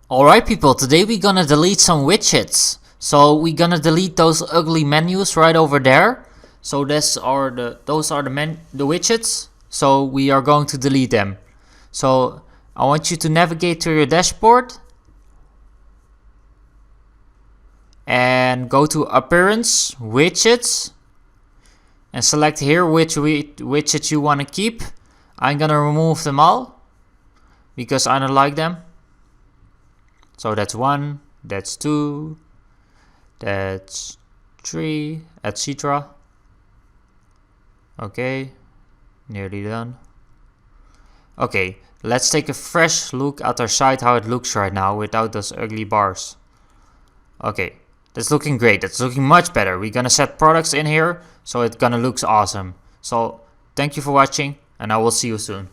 Alright people, today we're gonna delete some widgets. So we're gonna delete those ugly menus right over there. So those are the widgets. So we are going to delete them. So I want you to navigate to your dashboard and go to Appearance, Widgets, and select here which widgets you want to keep. I'm gonna remove them all because I don't like them. So that's 1, that's 2, that's 3, etc. Okay, nearly done. Okay, let's take a fresh look at our site, how it looks right now without those ugly bars. Okay, that's looking great, that's looking much better. We're gonna set products in here, so it's gonna look awesome. So thank you for watching, and I will see you soon.